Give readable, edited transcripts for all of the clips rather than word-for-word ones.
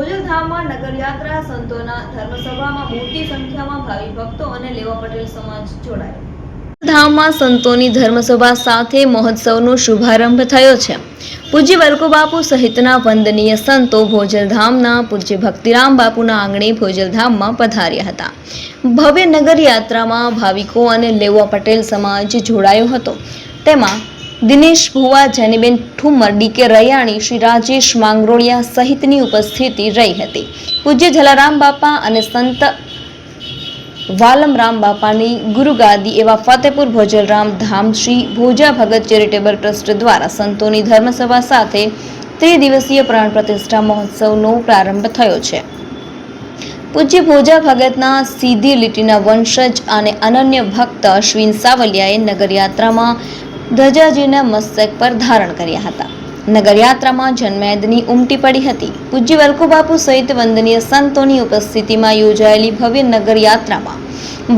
ભોજલધામમાં નગરયાત્રા સંતોના ધર્મસભામાં મોટી સંખ્યામાં ભાવિ ભક્તો અને લેવા પટેલ સમાજ જોડાયો. ધામમાં સંતોની ધર્મસભા સાથે મહોત્સવનો શુભારંભ થયો છે. પૂજ્ય વલ્કો બાપુ સહિતના વંદનીય સંતો ભોજલધામના પૂજ્ય ભક્તિરામ બાપુના આંગણે ભોજલધામમાં પધાર્યા હતા. ભવ્ય નગરયાત્રામાં ભાવિકો અને લેવા પટેલ સમાજ જોડાયો હતો. તેમાં દિનેશ ભુવા, જેનીબેન ઠુમ્મર, ડીકે રૈયાણી, શ્રી રાજેશ માંગરોળિયા સહિતની ઉપસ્થિતિ રહી હતી. પૂજ્ય જલારામ બાપા અને સંત વાલમરામ બાપાની ગુરુગાદી એવા ફતેપુર ભોજલરામ ધામ શ્રી ભોજા ભગત ચેરિટેબલ ટ્રસ્ટ દ્વારા સંતોની ધર્મસભા સાથે ત્રિદિવસીય પ્રાણ પ્રતિષ્ઠા મહોત્સવનો પ્રારંભ થયો છે. પૂજ્ય ભોજા ભગતના સીધી લીટીના વંશજ અને અનન્ય ભક્ત અશ્વિન સાવલિયાએ નગરયાત્રામાં ધજાજીના મસ્તક પર ધારણ કર્યા હતા. નગરયાત્રામાં જનમેદની ઉમટી પડી હતી. પૂજ્ય વલ્કો બાપુ સહિત વંદનીય સંતોની ઉપસ્થિતિમાં યોજાયેલી ભવ્ય નગરયાત્રામાં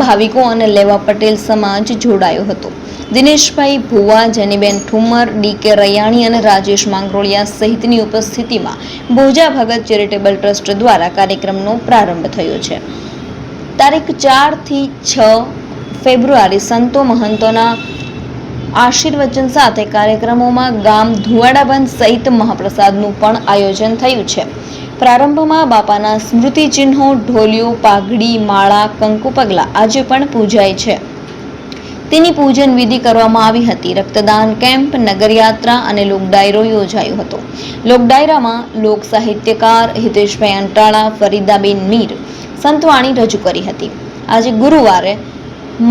ભાવિકો અને લેવા પટેલ સમાજ જોડાયો હતો. દિનેશભાઈ ભુવા, જેનીબેન ઠુમ્મર, ડીકે રૈયાણી અને રાજેશ માંગરોળિયા સહિતની ઉપસ્થિતિમાં ભોજા ભગત ચેરિટેબલ ટ્રસ્ટ દ્વારા કાર્યક્રમનો પ્રારંભ થયો છે. તારીખ 4 થી 6 ફેબ્રુઆરી સંતો મહંતોના આશીર્વચન સાથે કાર્યક્રમોમાં ગામ ધુવાડાબંધ સહિત મહાપ્રસાદનું પણ આયોજન થયું છે. પ્રારંભમાં બાપાના સ્મૃતિ ચિહ્નો, ઢોલિયો, પાઘડી, માળા, કંકુ પગલા આજે પણ પૂજાય છે. તેની પૂજન વિધિ કરવામાં આવી હતી. રક્તદાન કેમ્પ, નગરયાત્રા અને લોકડાયરો યોજાયો હતો. લોકડાયરામાં લોક સાહિત્યકાર હિતેશભાઈ અંટાળા, ફરીદાબેન મીર સંતવાણી રજૂ કરી હતી. આજે ગુરુવારે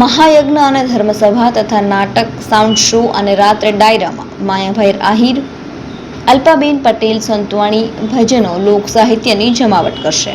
મહાયજ્ઞ અને ધર્મસભા તથા નાટક, સાઉન્ડ શો અને રાત્રે ડાયરામાં માયાભાઈ આહિર, અલ્પાબેન પટેલ સંતવાણી ભજનો, લોક સાહિત્યની જમાવટ કરશે.